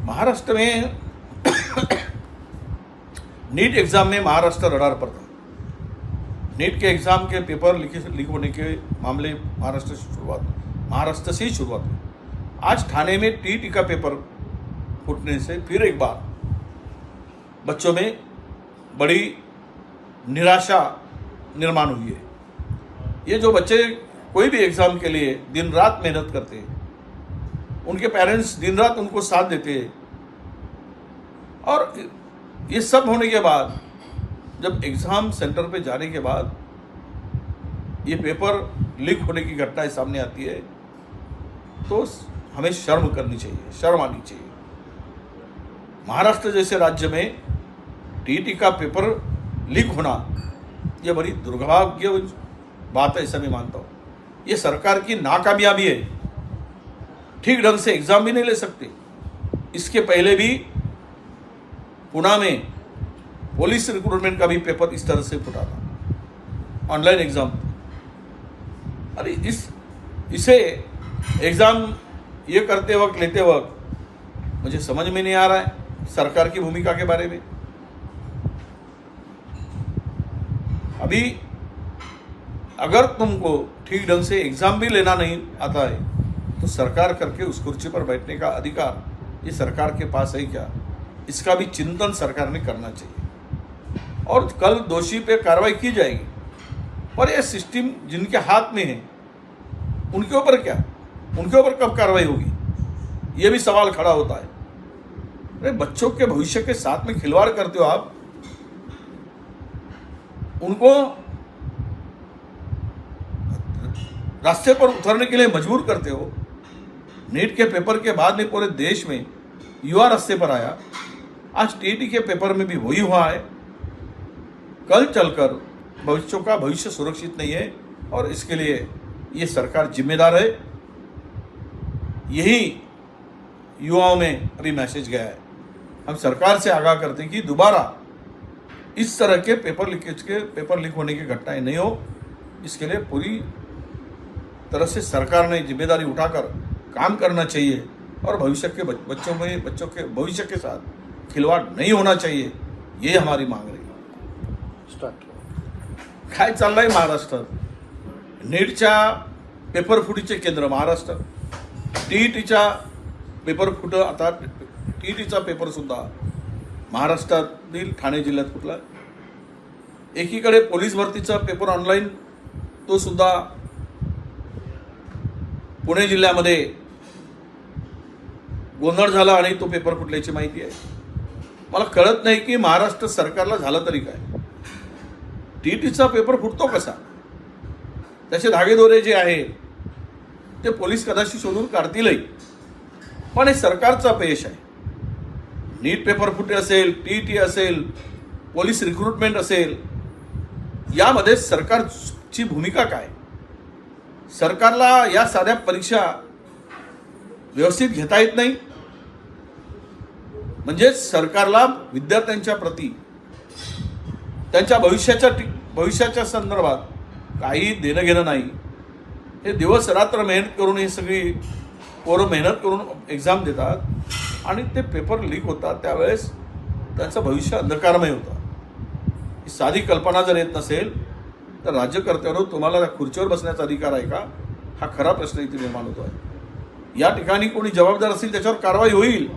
महाराष्ट्र में NEET exam में Maharashtra radar पर था। नीट के एग्ज़ाम के पेपर लीक होने के मामले महाराष्ट्र से ही शुरुआत हुई। आज ठाणे में टीईटी का पेपर फूटने से फिर एक बार बच्चों में बड़ी निराशा निर्माण हुई है। ये जो बच्चे कोई भी एग्ज़ाम के लिए दिन रात मेहनत करते हैं, उनके पेरेंट्स दिन रात उनको साथ देते हैं, और ये सब होने के बाद जब एग्ज़ाम सेंटर पे जाने के बाद ये पेपर लीक होने की घटनाएं सामने आती है तो हमें शर्म करनी चाहिए, शर्म आनी चाहिए। महाराष्ट्र जैसे राज्य में टीईटी का पेपर लीक होना ये बड़ी दुर्भाग्य बात है, ऐसा मैं मानता हूँ। ये सरकार की नाकामयाबी है। ठीक ढंग से एग्ज़ाम भी नहीं ले सकते। इसके पहले भी पुणे में पुलिस रिक्रूटमेंट का भी पेपर इस तरह से फूटा था, ऑनलाइन एग्ज़ाम। अरे इसे एग्ज़ाम ये करते वक्त, लेते वक्त मुझे समझ में नहीं आ रहा है सरकार की भूमिका के बारे में। अभी अगर तुमको ठीक ढंग से एग्ज़ाम भी लेना नहीं आता है तो सरकार करके उस कुर्सी पर बैठने का अधिकार ये सरकार के पास है क्या, इसका भी चिंतन सरकार ने करना चाहिए। और कल दोषी पे कार्रवाई की जाएगी, पर यह सिस्टम जिनके हाथ में है उनके ऊपर क्या, उनके ऊपर कब कार्रवाई होगी, ये भी सवाल खड़ा होता है। अरे बच्चों के भविष्य के साथ में खिलवाड़ करते हो आप, उनको रास्ते पर उतरने के लिए मजबूर करते हो। नीट के पेपर के बाद में पूरे देश में युवा रास्ते पर आया। आज टीईटी के पेपर में भी वही हुआ है। कल चलकर बच्चों का भविष्य सुरक्षित नहीं है और इसके लिए ये सरकार जिम्मेदार है। यही युवाओं में अभी मैसेज गया है। हम सरकार से आगाह करते हैं कि दोबारा इस तरह के पेपर लीक होने की घटनाएं नहीं हो। इसके लिए पूरी तरह से सरकार ने जिम्मेदारी उठाकर काम करना चाहिए और भविष्य के बच्चों के भविष्य के साथ खिलवाड़ नहीं होना चाहिए, ये हमारी मांग रही है। काय चाललंय महाराष्ट्रात? नीटच्या पेपर फुटीचे केंद्र महाराष्ट्र, टीईटीचा पेपर फुट, आता टीईटीचा पेपर सुद्धा महाराष्ट्रातील ठाणे जिल्ह्यात फुटला। एकीकडे पोलीस भरतीचा पेपर ऑनलाईन तो सुद्धा पुणे जिल्ह्यामध्ये गोंधळ झाला आणि तो पेपर फुटल्याची माहिती आहे। मला कळत नाही की महाराष्ट्र सरकारला झालं तरी काय, टीईटीचा पेपर फुटतो कसा, त्याचे धागेदोरे जे आहेत ते पोलीस कदाचित शोधून काढतीलही, पण हे सरकारचा अपयश आहे। नीट पेपर फुटे असेल, टीईटी असेल, पोलीस रिक्रूटमेंट असेल, यामध्ये सरकारची भूमिका काय? सरकारला या साध्या परीक्षा व्यवस्थित घेता येत नाही, म्हणजे सरकारला विद्यार्थ्यांच्या प्रती त्यांच्या भविष्याच्या संदर्भात काही देणं घेणं नाही। हे दिवस रात्र मेहनत करून हे सगळी पोरं मेहनत करून एग्जाम देतात आणि ते पेपर लीक होतात, त्यावेळेस त्यांचं भविष्य अंधकारमय होतं। ही साधी कल्पना जर येत नसेल तर राज्यकर्त्यांनो तुम्हाला त्या खुर्चीवर बसण्याचा अधिकार आहे का, हा खरा प्रश्न इथे निर्माण होतो आहे। या ठिकाणी कोणी जबाबदार असेल त्याच्यावर कारवाई होईल,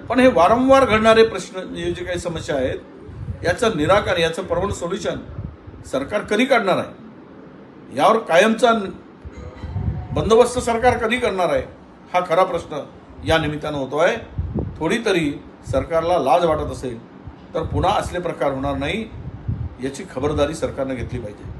पण हे वारंवार घडणारे प्रश्न जे काही समस्या आहेत याचं निराकरण, याचं परमनंट सोल्युशन सरकार कधी काढणार आहे, यावर कायमचा बंदोबस्त सरकार कधी करणार आहे, हा खरा प्रश्न या निमित्तानं होतो आहे। थोडी तरी सरकारला लाज वाटत असेल तर पुन्हा असले प्रकार होणार नाही याची खबरदारी सरकारने घेतली पाहिजे।